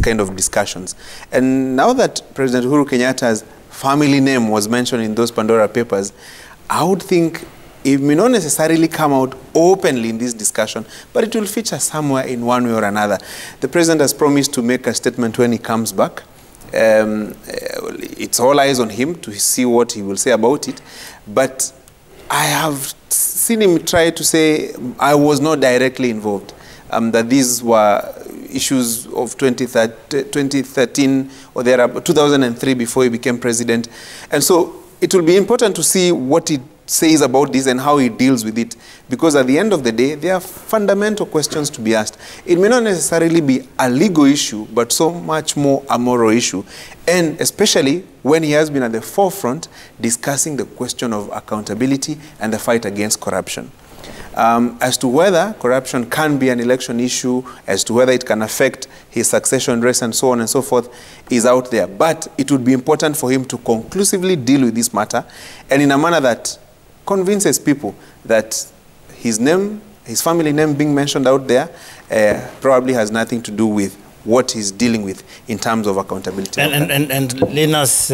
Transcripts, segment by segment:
kind of discussions. And now that President Uhuru Kenyatta's family name was mentioned in those Pandora Papers, I would think it may not necessarily come out openly in this discussion, but it will feature somewhere in one way or another. The president has promised to make a statement when he comes back. It's all eyes on him to see what he will say about it. But I have seen him try to say, I was not directly involved, that these were issues of 2013 or there 2003 before he became president. And so it will be important to see what he says about this and how he deals with it, because at the end of the day, there are fundamental questions to be asked. It may not necessarily be a legal issue, but so much more a moral issue, and especially when he has been at the forefront discussing the question of accountability and the fight against corruption. As to whether corruption can be an election issue, as to whether it can affect his succession race and so on and so forth, is out there. But it would be important for him to conclusively deal with this matter, and in a manner that convinces people that his name, his family name being mentioned out there probably has nothing to do with what he's dealing with in terms of accountability. And Linus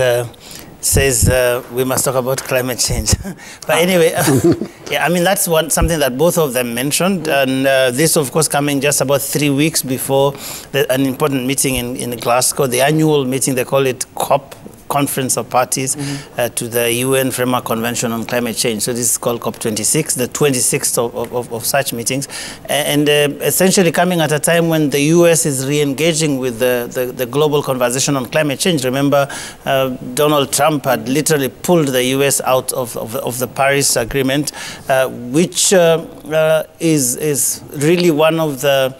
says we must talk about climate change. But anyway, yeah, I mean, that's something that both of them mentioned. And this, of course, coming just about 3 weeks before an important meeting in Glasgow, the annual meeting, they call it COP, Conference of Parties to the UN Framework Convention on Climate Change. So this is called COP26, the 26th of such meetings. And essentially coming at a time when the US is re-engaging with the global conversation on climate change. Remember, Donald Trump had literally pulled the US out of the Paris Agreement, which is really one of the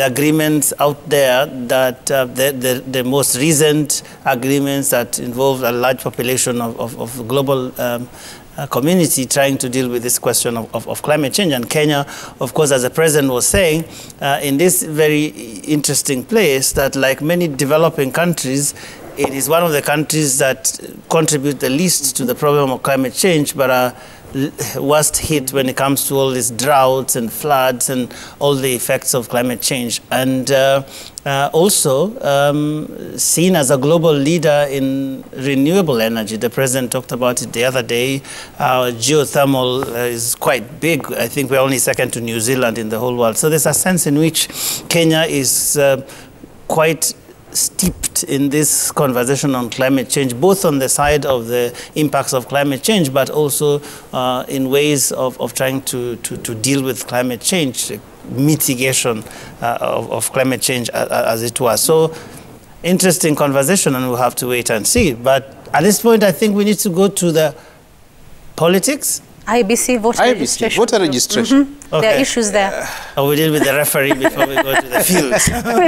agreements out there that the most recent agreements that involve a large population of the global community trying to deal with this question of climate change. And Kenya, of course, as the president was saying, in this very interesting place that, like many developing countries, it is one of the countries that contribute the least to the problem of climate change, but are worst hit when it comes to all these droughts and floods and all the effects of climate change. And also seen as a global leader in renewable energy. The president talked about it the other day. Geothermal is quite big. I think we're only second to New Zealand in the whole world. So there's a sense in which Kenya is quite steeped in this conversation on climate change, both on the side of the impacts of climate change, but also in ways of trying to deal with climate change, mitigation of climate change, as it was. So interesting conversation, and we'll have to wait and see. But at this point, I think we need to go to the politics. IBC voter registration. Voter registration. Okay. There are issues there. We deal with the referee before we go to the field. We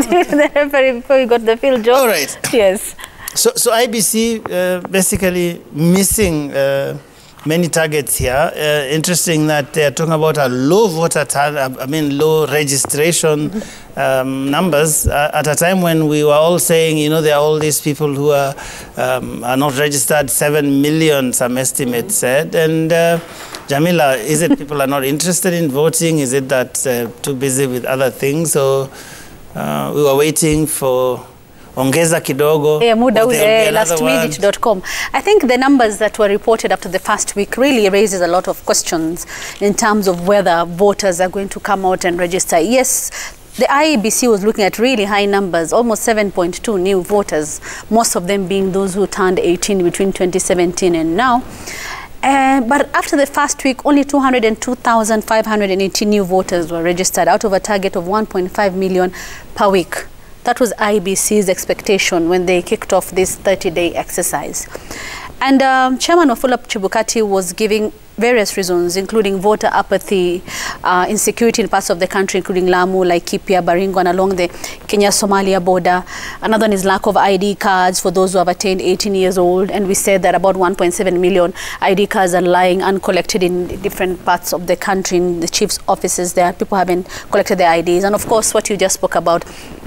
deal with the referee before we go to the field, Joe. All right. Yes. So IBC basically missing many targets here. Interesting that they're talking about a low low registration numbers at a time when we were all saying, you know, there are all these people who are not registered, 7 million, some estimates said. And Jamila, is it people are not interested in voting? Is it that too busy with other things? So we were waiting for ongeza kidogo. lastminute.com. I think the numbers that were reported after the first week really raises a lot of questions in terms of whether voters are going to come out and register. Yes, the IEBC was looking at really high numbers, almost 7.2 new voters, most of them being those who turned 18 between 2017 and now. But after the first week, only 202,580 new voters were registered out of a target of 1.5 million per week. That was IBC's expectation when they kicked off this 30-day exercise. And Chairman Wafula Chebukati was giving various reasons, including voter apathy, insecurity in parts of the country, including Lamu, Laikipia, Baringo, and along the Kenya-Somalia border. Another one is lack of ID cards for those who have attained 18 years old. And we said that about 1.7 million ID cards are lying uncollected in different parts of the country, in the chief's offices there. People haven't collected their IDs. And of course, what you just spoke about,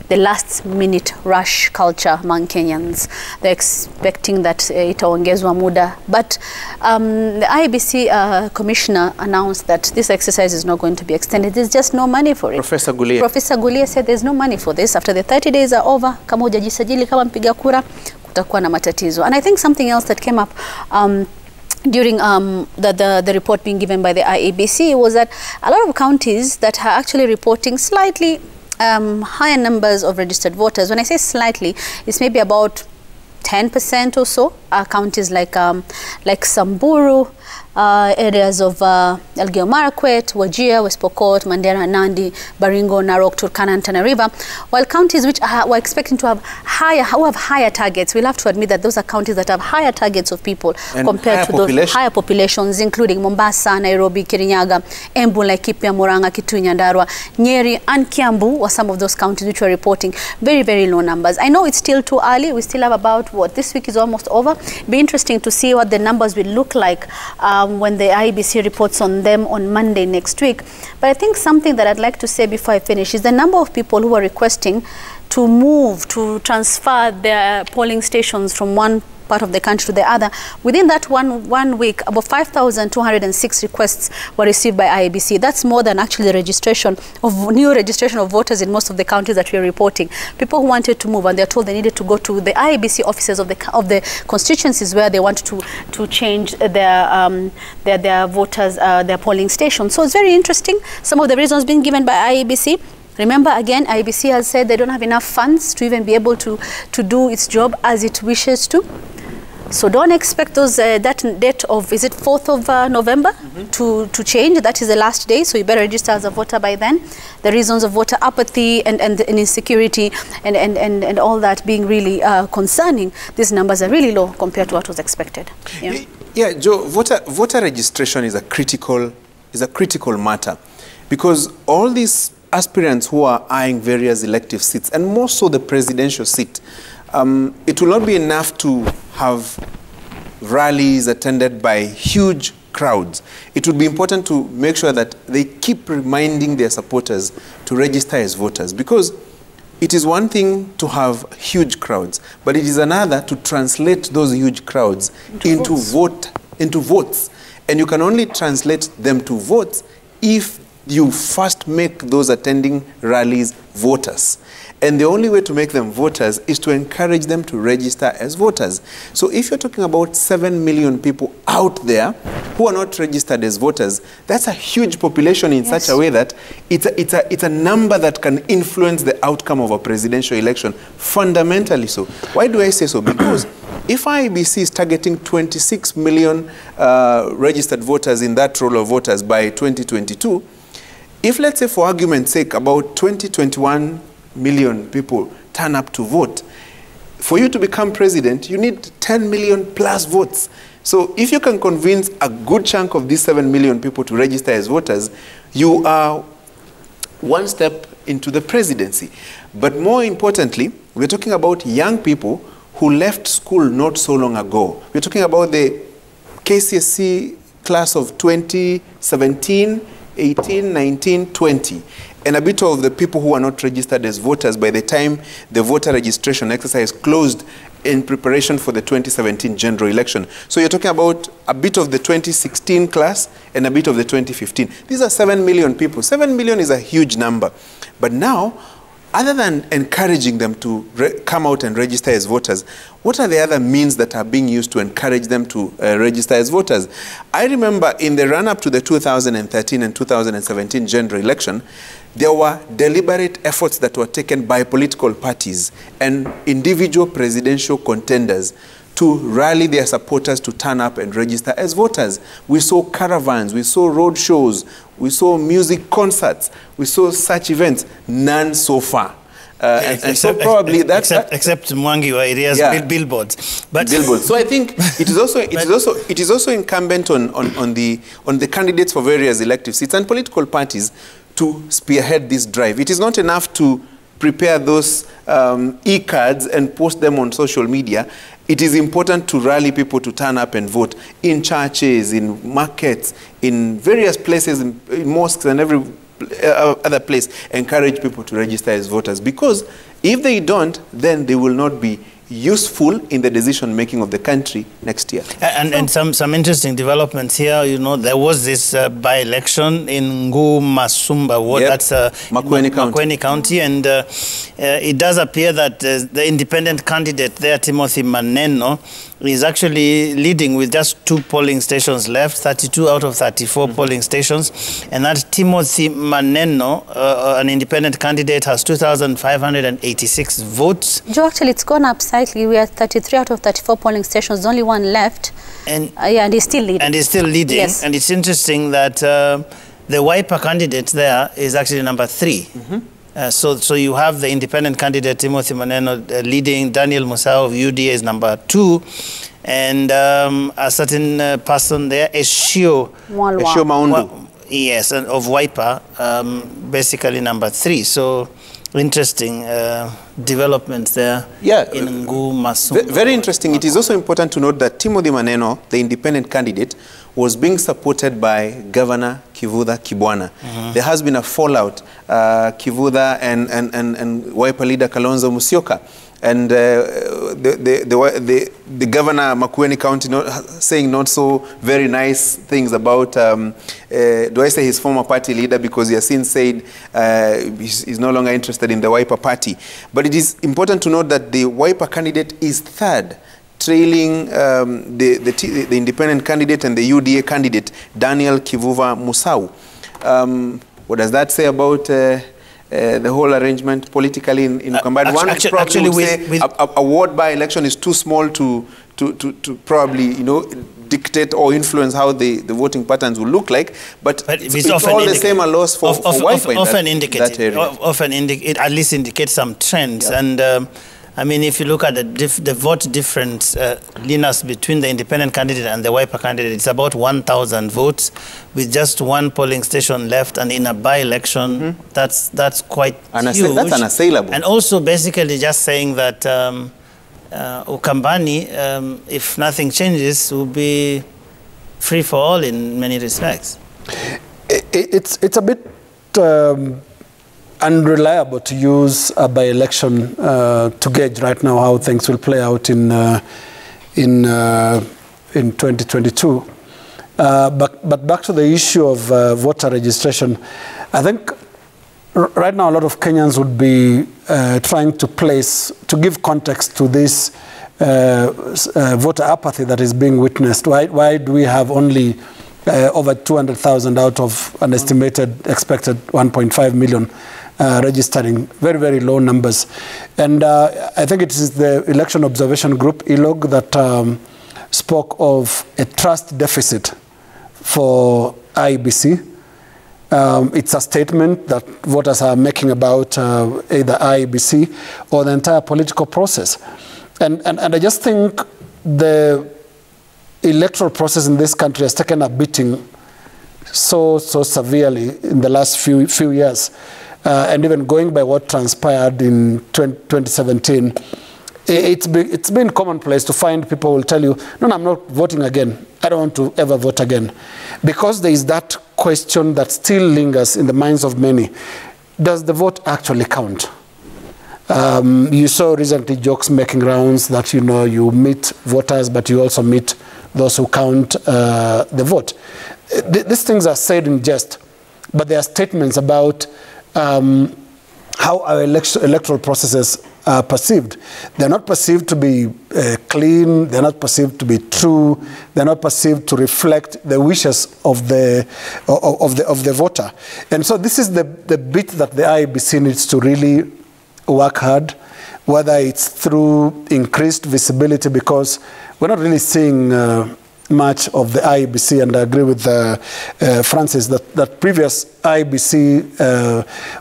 the last-minute rush culture among Kenyans. They're expecting that itaongezwa muda. But the IEBC commissioner announced that this exercise is not going to be extended. There's just no money for it. Professor Gulia said there's no money for this. After the 30 days are over, kama hujajisajili kama mpiga kura, kutakuwa na matatizo. And I think something else that came up during the report being given by the IEBC was that a lot of counties that are actually reporting slightly higher numbers of registered voters. When I say slightly, it's maybe about 10% or so. Counties like Samburu, areas of Elgeyo Marakwet, Wajir, West Pokot, Mandera, Nandi, Baringo, Narok, Turkana, and Tana River. While counties which were expecting to have higher targets, we'll have to admit that those are counties that have higher targets of people and compared to those higher populations, including Mombasa, Nairobi, Kirinyaga, Embu, Laikipia, Murang'a, Kitui, Nyandarua, Nyeri, and Kiambu were some of those counties which were reporting very, very low numbers. I know it's still too early. We still have about, this week is almost over. Be interesting to see what the numbers will look like when the IEBC reports on them on Monday next week. But I think something that I'd like to say before I finish is the number of people who are requesting to move, to transfer their polling stations from one part of the country to the other. Within that one week, about 5,206 requests were received by IEBC. That's more than actually the new registration of voters in most of the counties that we're reporting. People who wanted to move and they're told they needed to go to the IEBC offices of the constituencies where they want to change their voters, their polling station. So it's very interesting. Some of the reasons being given by IEBC. Remember, again, IEBC has said they don't have enough funds to even be able to do its job as it wishes to. So don't expect that date of, is it 4th of November to change. That is the last day, so you better register as a voter by then. The reasons of voter apathy and insecurity and all that being really concerning, these numbers are really low compared to what was expected. Yeah, Joe, voter registration is a critical matter, because all these aspirants who are eyeing various elective seats, and more so the presidential seat, it will not be enough to have rallies attended by huge crowds. It would be important to make sure that they keep reminding their supporters to register as voters, because it is one thing to have huge crowds, but it is another to translate those huge crowds into votes. And you can only translate them to votes if you first make those attending rallies voters. And the only way to make them voters is to encourage them to register as voters. So if you're talking about 7 million people out there who are not registered as voters, that's a huge population in such a way that it's a number that can influence the outcome of a presidential election, fundamentally so. Why do I say so? Because if IEBC is targeting 26 million registered voters in that roll of voters by 2022, if, let's say, for argument's sake, about 21 million people turn up to vote, for you to become president, you need 10 million plus votes. So if you can convince a good chunk of these 7 million people to register as voters, you are one step into the presidency. But more importantly, we're talking about young people who left school not so long ago. We're talking about the KCSE class of 2017, 18, 19, 20, and a bit of the people who are not registered as voters by the time the voter registration exercise closed in preparation for the 2017 general election. So you're talking about a bit of the 2016 class and a bit of the 2015. These are 7 million people. 7 million is a huge number. But now, other than encouraging them to come out and register as voters, what are the other means that are being used to encourage them to register as voters? I remember in the run-up to the 2013 and 2017 general election, there were deliberate efforts that were taken by political parties and individual presidential contenders to rally their supporters to turn up and register as voters. We saw caravans, we saw road shows, we saw music concerts, we saw such events, none so far. So probably except Mwangi areas, billboards. But billboards. So I think it is also incumbent on the candidates for various elective seats and political parties to spearhead this drive. It is not enough to prepare those e-cards and post them on social media. It is important to rally people to turn up and vote in churches, in markets, in various places, in mosques and other place, encourage people to register as voters, because if they don't, then they will not be useful in the decision making of the country next year. And some interesting developments here. You know, there was this by-election in Ngu Masumba ward, that's Makueni County, and it does appear that the independent candidate there, Timothy Maneno, is actually leading with just 2 polling stations left, 32 out of 34 polling stations, and that Timothy Maneno, an independent candidate, has 2,586 votes. Joe, actually, it's gone up slightly. We are 33 out of 34 polling stations, only 1 left. And yeah, and he's still leading. And he's still leading. Yes. And it's interesting that the Wiper candidate there is actually number 3. So you have the independent candidate, Timothy Maneno, leading. Daniel Musau of UDA is number 2. And a certain person there, Eshio Maundu. Yes, and of Wiper, basically number 3. So interesting developments there in Ngu Masumba. Very interesting. It is also important to note that Timothy Maneno, the independent candidate, was being supported by Governor Kivutha Kibwana. There has been a fallout, Kivutha and Wiper leader Kalonzo Musyoka. And the governor, Makueni County, saying not so very nice things about, do I say his former party leader, because he has since said he's no longer interested in the Wiper party. But it is important to note that the Wiper candidate is 3rd, trailing the independent candidate and the UDA candidate, Daniel Kivutha Musau. What does that say about the whole arrangement politically in Ukambani? One probably would say a ward by election is too small to probably, you know, dictate or influence how the voting patterns will look like, but it's all the same a loss for Wiper in that area. Often it at least indicates some trends. And I mean, if you look at the vote difference, Linus, between the independent candidate and the Wiper candidate, it's about 1,000 votes with just 1 polling station left, and in a by-election, that's quite huge. That's unassailable. And also basically just saying that Ukambani, if nothing changes, will be free for all in many respects. It's a bit unreliable to use a by-election to gauge right now how things will play out in 2022. But back to the issue of voter registration, I think right now a lot of Kenyans would be trying to give context to this voter apathy that is being witnessed. Why do we have only over 200,000 out of an estimated expected 1.5 million registering? Very, very low numbers. And I think it is the Election Observation Group, ELOG, that spoke of a trust deficit for IEBC. It's a statement that voters are making about either IEBC or the entire political process. And I just think the electoral process in this country has taken a beating so severely in the last few years. And even going by what transpired in 2017, it's been commonplace to find people will tell you, no, I'm not voting again. I don't want to ever vote again. Because there is that question that still lingers in the minds of many. Does the vote actually count? You saw recently jokes making rounds that, you know, you meet voters, but you also meet those who count the vote. These things are said in jest, but there are statements about how our electoral processes are perceived. They're not perceived to be clean, they're not perceived to be true, they're not perceived to reflect the wishes of the voter. And so this is the bit that the IEBC needs to really work hard, whether it's through increased visibility, because we're not really seeing much of the IEBC, and I agree with Francis that previous IEBC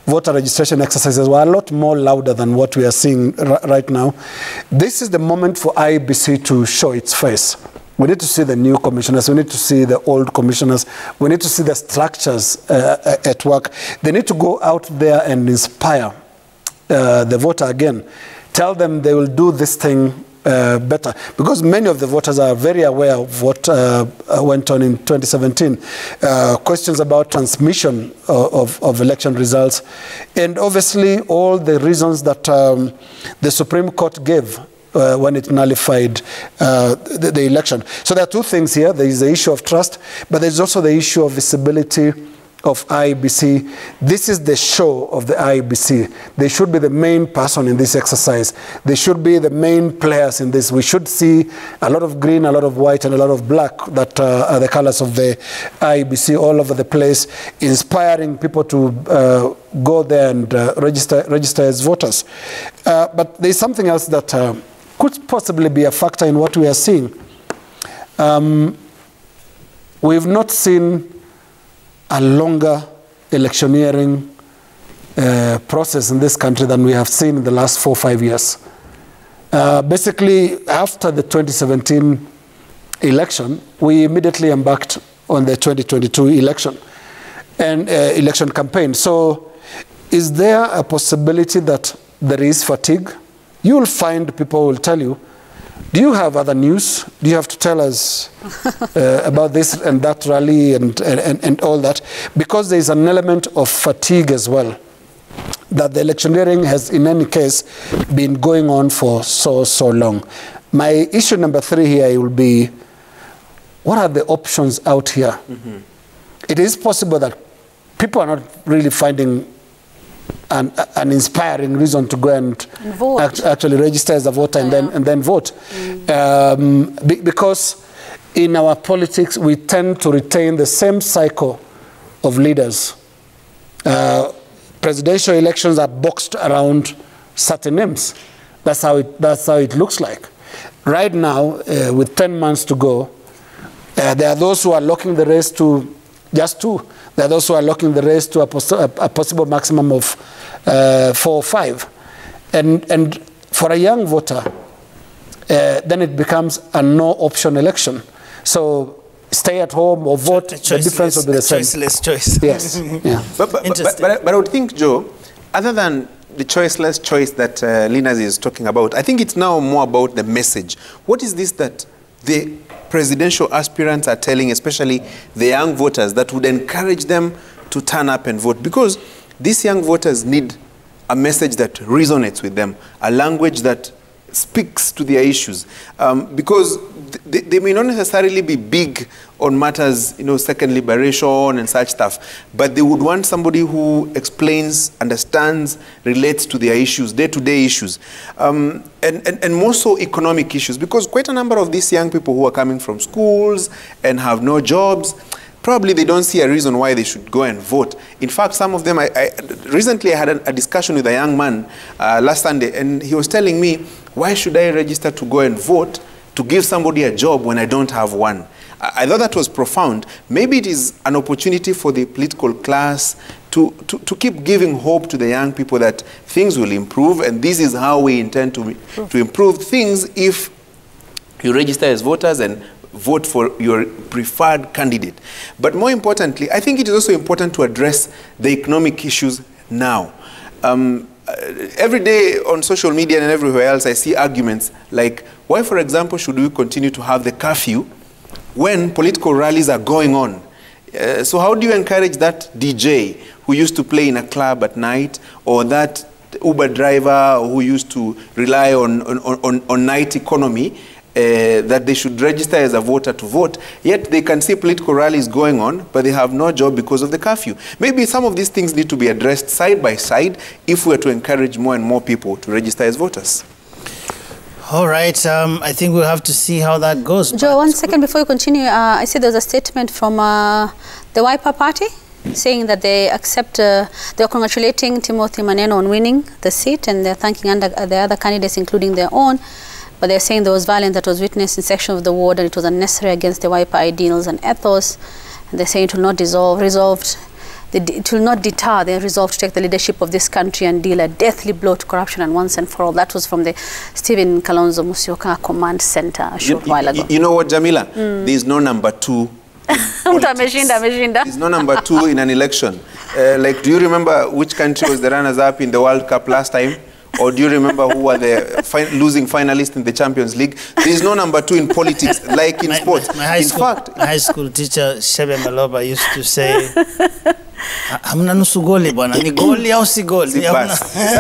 voter registration exercises were a lot more louder than what we are seeing right now. This is the moment for IEBC to show its face. We need to see the new commissioners, we need to see the old commissioners, we need to see the structures at work. They need to go out there and inspire the voter again. Tell them they will do this thing better, because many of the voters are very aware of what went on in 2017. Questions about transmission of election results, and obviously all the reasons that the Supreme Court gave when it nullified the election. So there are two things here. There is the issue of trust, but there's also the issue of visibility of IEBC. This is the show of the IEBC. They should be the main person in this exercise. They should be the main players in this. We should see a lot of green, a lot of white, and a lot of black that are the colors of the IEBC all over the place, inspiring people to go there and register as voters. But there's something else that could possibly be a factor in what we are seeing. We've not seen a longer electioneering process in this country than we have seen in the last 4 or 5 years. Basically, after the 2017 election, we immediately embarked on the 2022 election and election campaign. So is there a possibility that there is fatigue? You will find people will tell you, do you have other news? Do you have to tell us about this and that rally and all that? Because there is an element of fatigue as well, that the electioneering has in any case been going on for so long. My issue number 3 here will be, what are the options out here? Mm-hmm. It is possible that people are not really finding an inspiring reason to go and actually register as a voter and then vote. Because in our politics, we tend to retain the same cycle of leaders. Presidential elections are boxed around certain names. That's how it looks like. Right now, with 10 months to go, there are those who are locking the race to just 2. There are those who are locking the race to a possible maximum of 4 or 5. And for a young voter, then it becomes a no-option election. So stay at home or vote, the difference will be the same. Choiceless choice. Yes. Yeah. But I would think, Joe, other than the choiceless choice that Linus is talking about, I think it's now more about the message. What is this that the presidential aspirants are telling, especially the young voters, that would encourage them to turn up and vote? Because these young voters need a message that resonates with them, a language that speaks to their issues. Because they may not necessarily be big on matters, second liberation and such stuff, but they would want somebody who explains, understands, relates to their issues, day-to-day issues, and more so economic issues, because quite a number of these young people who are coming from schools and have no jobs, probably they don't see a reason why they should go and vote. In fact, some of them, recently I had a discussion with a young man last Sunday, and he was telling me, why should I register to go and vote to give somebody a job when I don't have one? I thought that was profound. Maybe it is an opportunity for the political class to keep giving hope to the young people that things will improve, and this is how we intend to improve things if you register as voters and vote for your preferred candidate. But more importantly, I think it is also important to address the economic issues now. Every day on social media and everywhere else, I see arguments like, why, for example, should we continue to have the curfew when political rallies are going on? So how do you encourage that DJ who used to play in a club at night, or that Uber driver who used to rely on night economy, that they should register as a voter to vote, yet they can see political rallies going on, but they have no job because of the curfew? Maybe some of these things need to be addressed side by side if we're to encourage more and more people to register as voters. All right, I think we'll have to see how that goes. Joe, 1 second before you continue, I see there's a statement from the Wiper Party saying that they accept, they're congratulating Timothy Maneno on winning the seat, and they're thanking the other candidates, including their own. But they're saying there was violence that was witnessed in section of the ward, and it was unnecessary against the Wiper ideals and ethos. And they're saying it will not it will not deter their resolve to take the leadership of this country and deal a deathly blow to corruption and once and for all. That was from the Stephen Kalonzo Musyoka Command Center a short while ago. You know what, Jamila? There is no number 2. There's no number 2 in an election. Like, do you remember which country was the runners-up in the World Cup last time? Or do you remember who were the losing finalists in the Champions League? There is no number 2 in politics like in sports. My high school teacher, Shebe Maloba, used to say, hamna nusu goli bwana, ni goli au si goli.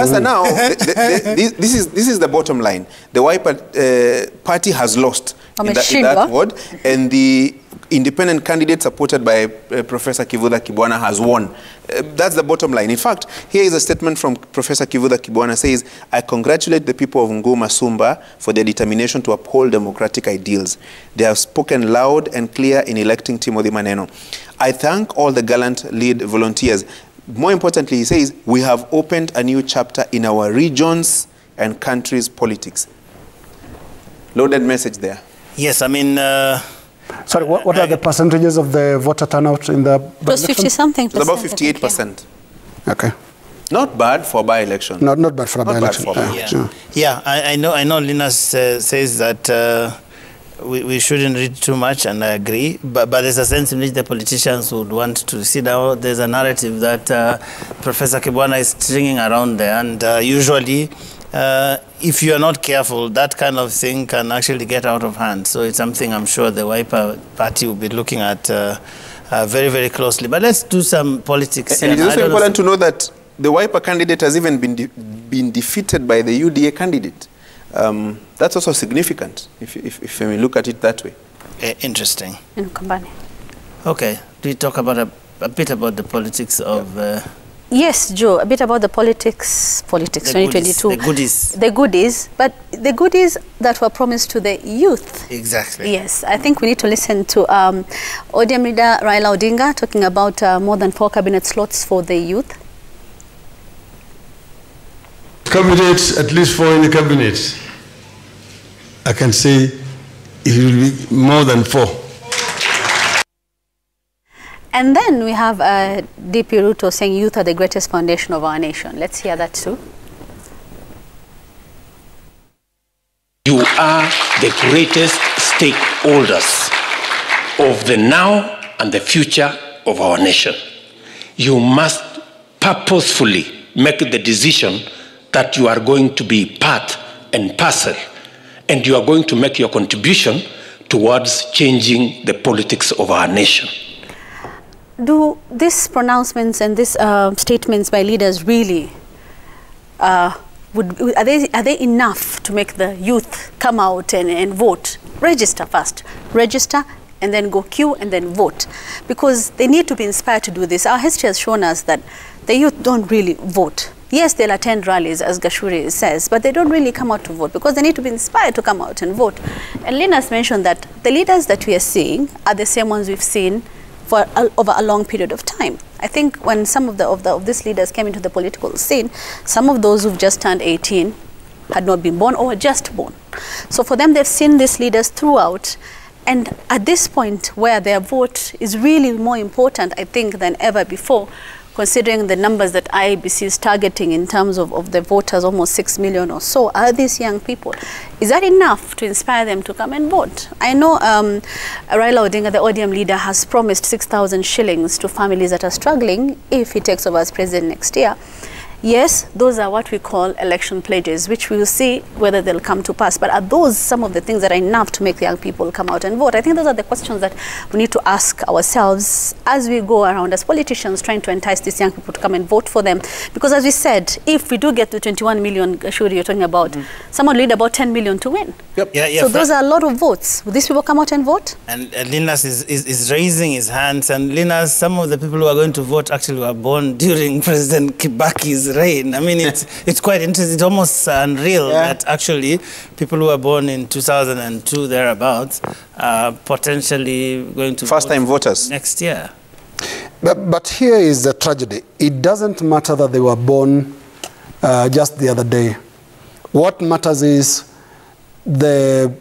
So now, this is the bottom line. The Wiper party has lost in that ward, and the independent candidate supported by Professor Kivutha Kibwana has won. That's the bottom line. In fact, here is a statement from Professor Kivutha Kibwana. Says, I congratulate the people of Nguma Sumba for their determination to uphold democratic ideals. They have spoken loud and clear in electing Timothy Maneno. I thank all the gallant lead volunteers. More importantly, he says, we have opened a new chapter in our regions and countries' politics. Loaded message there. Yes, I mean... Sorry, what are the percentages of the voter turnout in the by-election? It was 50-something percent. About 58%. Okay. Not bad for by-election. Not bad for a by-election. Yeah, I know Linus says that we shouldn't read too much, and I agree, but there's a sense in which the politicians would want to see now. There's a narrative that Professor Kibwana is stringing around there, and usually if you are not careful, that kind of thing can actually get out of hand. So it's something I'm sure the Wiper party will be looking at very, very closely. But let's do some politics. And it is also important to know that the Wiper candidate has even been defeated by the UDA candidate. That's also significant, if we look at it that way. Interesting. Okay. Do we talk about a bit about the politics of... Yes, Joe, a bit about the politics 2022. The goodies. The goodies, but the goodies that were promised to the youth. Exactly. Yes, I think we need to listen to ODM leader Raila Odinga talking about more than 4 cabinet slots for the youth. Candidates, at least 4 in the cabinet. I can say it will be more than 4. And then we have DP Ruto saying youth are the greatest foundation of our nation. Let's hear that too. You are the greatest stakeholders of the now and the future of our nation. You must purposefully make the decision that you are going to be part and parcel, and you are going to make your contribution towards changing the politics of our nation. Do these pronouncements and these statements by leaders really, are they enough to make the youth come out and vote? Register first. Register and then go queue and then vote. Because they need to be inspired to do this. Our history has shown us that the youth don't really vote. Yes, they'll attend rallies, as Gashuri says, but they don't really come out to vote because they need to be inspired to come out and vote. And Linus mentioned that the leaders that we are seeing are the same ones we've seen for over a long period of time. I think when some of these leaders came into the political scene, some of those who've just turned 18 had not been born or were just born. So for them, they've seen these leaders throughout. And at this point where their vote is really more important, I think, than ever before, considering the numbers that IEBC is targeting in terms of the voters, almost 6 million or so, are these young people. Is that enough to inspire them to come and vote? I know Raila Odinga, the ODM leader, has promised 6,000 shillings to families that are struggling if he takes over as president next year. Yes, those are what we call election pledges, which we will see whether they'll come to pass. But are those some of the things that are enough to make the young people come out and vote? I think those are the questions that we need to ask ourselves as we go around as politicians trying to entice these young people to come and vote for them. Because as we said, if we do get to 21 million, Shuri, you're talking about, someone will need about 10 million to win. Yep. Yeah, so those are a lot of votes. Will these people come out and vote? And Linus is raising his hands. And Linus, some of the people who are going to vote actually were born during President Kibaki's reign. I mean, it's quite interesting. It's almost unreal that actually people who were born in 2002 thereabouts are potentially going to first-time voters next year. But here is the tragedy. It doesn't matter that they were born just the other day. What matters is the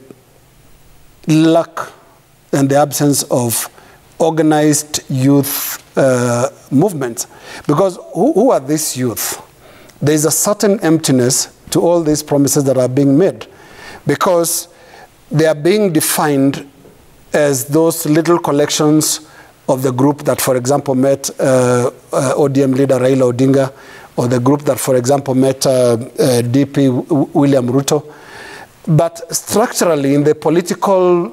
lack and the absence of organized youth movements. Because who are these youth? There is a certain emptiness to all these promises that are being made, because they are being defined as those little collections of the group that, for example, met ODM leader Raila Odinga or the group that, for example, met DP William Ruto. But structurally, in the political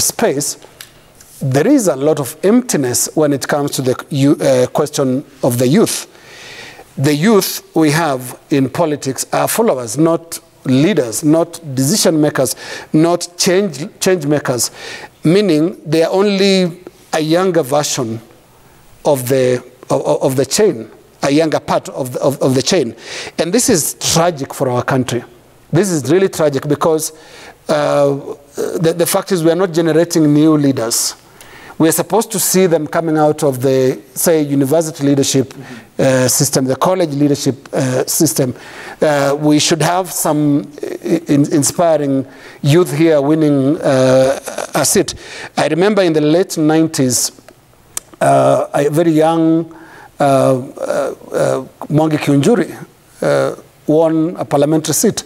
space, there is a lot of emptiness when it comes to the question of the youth. The youth we have in politics are followers, not leaders, not decision makers, not change makers, meaning they are only a younger version of the chain, a younger part of the chain. And this is tragic for our country. This is really tragic because the fact is we are not generating new leaders. We are supposed to see them coming out of the, say, university leadership system, the college leadership system. We should have some inspiring youth here winning a seat. I remember in the late 90s, a very young Mwangi Kiunjuri won a parliamentary seat.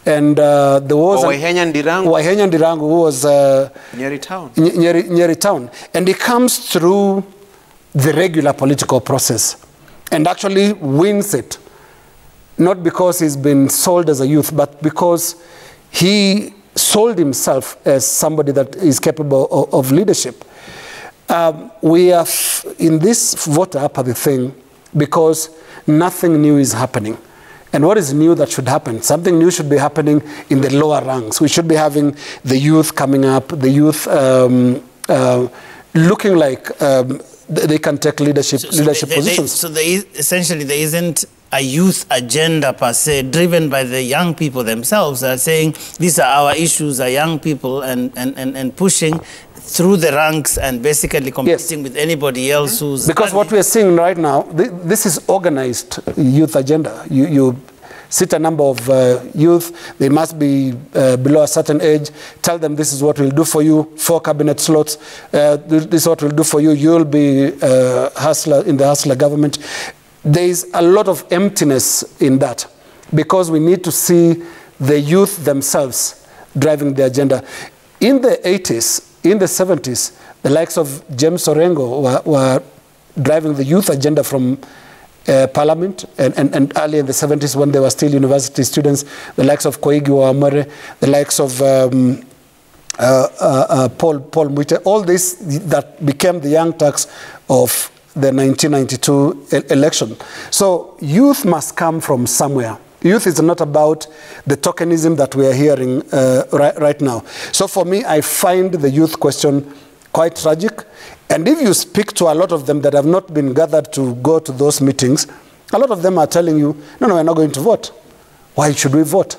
And there was Waihenya Ndirangu, who was Nyeri Town. And he comes through the regular political process and actually wins it. Not because he's been sold as a youth, but because he sold himself as somebody that is capable of leadership. We are in this voter apathy thing because nothing new is happening. And what is new that should happen? Something new should be happening in the lower ranks. We should be having the youth coming up, the youth looking like they can take leadership positions. Essentially, there isn't a youth agenda per se, driven by the young people themselves that are saying, these are our issues, our young people, and pushing through the ranks and basically competing with anybody else who's... Because what we are seeing right now, this is organized youth agenda. You sit a number of youth, they must be below a certain age, tell them this is what we'll do for you, 4 cabinet slots, this is what we'll do for you, you'll be hustler in the hustler government. There is a lot of emptiness in that because we need to see the youth themselves driving the agenda. In the 80s, in the 70s, the likes of James Orengo were driving the youth agenda from Parliament, and early in the 70s when they were still university students, the likes of Koigi Waamore, the likes of Paul Mwite, all this that became the young turks of the 1992 election. So youth must come from somewhere. Youth is not about the tokenism that we are hearing right now. So for me, I find the youth question quite tragic. And if you speak to a lot of them that have not been gathered to go to those meetings, a lot of them are telling you, no, we're not going to vote. Why should we vote?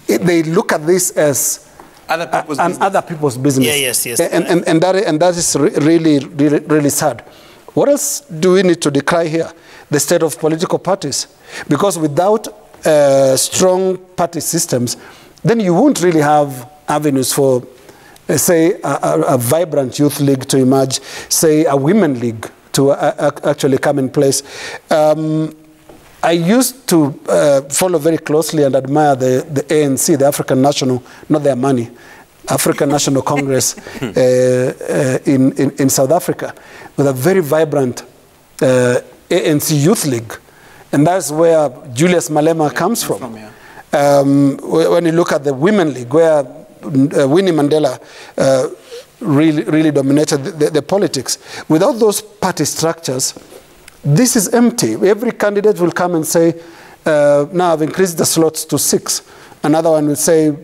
They look at this as other people's business. Yes. And that is really sad. What else do we need to decry here? The state of political parties. Because without strong party systems, then you won't really have avenues for, say, a vibrant youth league to emerge, say, a women league to actually come in place. I used to follow very closely and admire the ANC, the African National, not their money, African National Congress in South Africa, with a very vibrant ANC Youth League. And that's where Julius Malema comes from. When you look at the Women League, where Winnie Mandela really dominated the politics. Without those party structures, this is empty. Every candidate will come and say, now I've increased the slots to 6. Another one will say,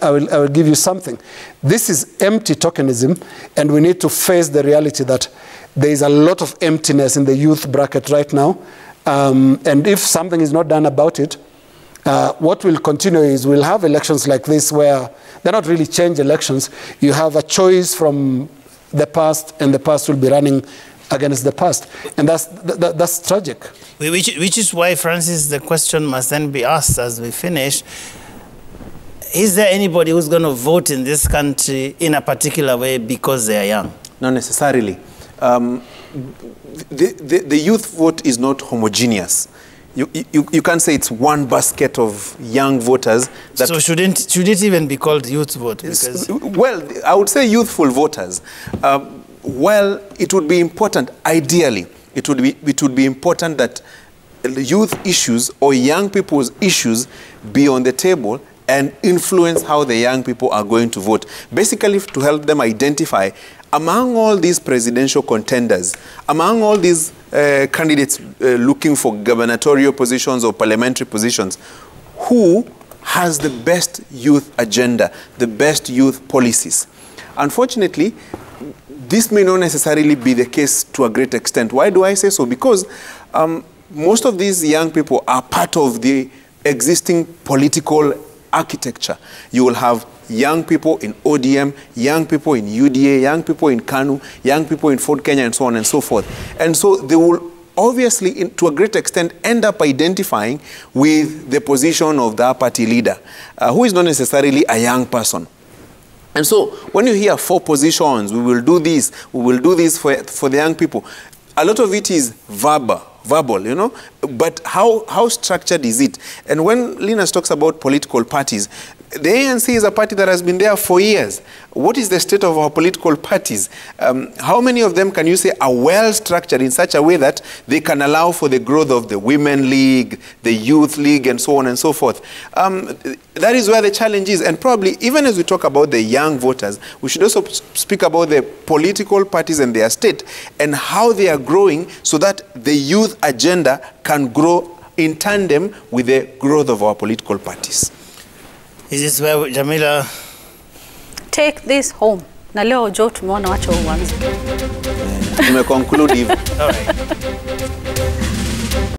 I will give you something. This is empty tokenism, and we need to face the reality that there is a lot of emptiness in the youth bracket right now. And if something is not done about it, what will continue is we'll have elections like this where they're not really change elections. You have a choice from the past, and the past will be running against the past. And that's tragic. Which is why, Francis, the question must then be asked as we finish. Is there anybody who's going to vote in this country in a particular way because they are young? Not necessarily. The youth vote is not homogeneous. You can't say it's one basket of young voters. That so should it even be called youth vote? Because well, I would say youthful voters. Well, it would be important, ideally, it would be important that youth issues or young people's issues be on the table and influence how the young people are going to vote. Basically, to help them identify among all these presidential contenders, among all these candidates looking for gubernatorial positions or parliamentary positions, who has the best youth agenda, the best youth policies. Unfortunately, this may not necessarily be the case to a great extent. Why do I say so? Because most of these young people are part of the existing political architecture. You will have young people in ODM, young people in UDA, young people in KANU, young people in Ford Kenya, and so on and so forth. And so they will obviously, to a great extent, end up identifying with the position of the party leader, who is not necessarily a young person. And so when you hear 4 positions, we will do this for the young people, a lot of it is verbal, you know, but how structured is it? And when Linus talks about political parties, the ANC is a party that has been there for years. What is the state of our political parties? How many of them can you say are well structured in such a way that they can allow for the growth of the Women League, the Youth League, and so on and so forth? That is where the challenge is. And probably, even as we talk about the young voters, we should also speak about the political parties and their state and how they are growing so that the youth agenda can grow in tandem with the growth of our political parties. Is this where Jamila... Take this home. Na leo jo tumeona wacho uwanzi. Tumeconclude hivyo. All right.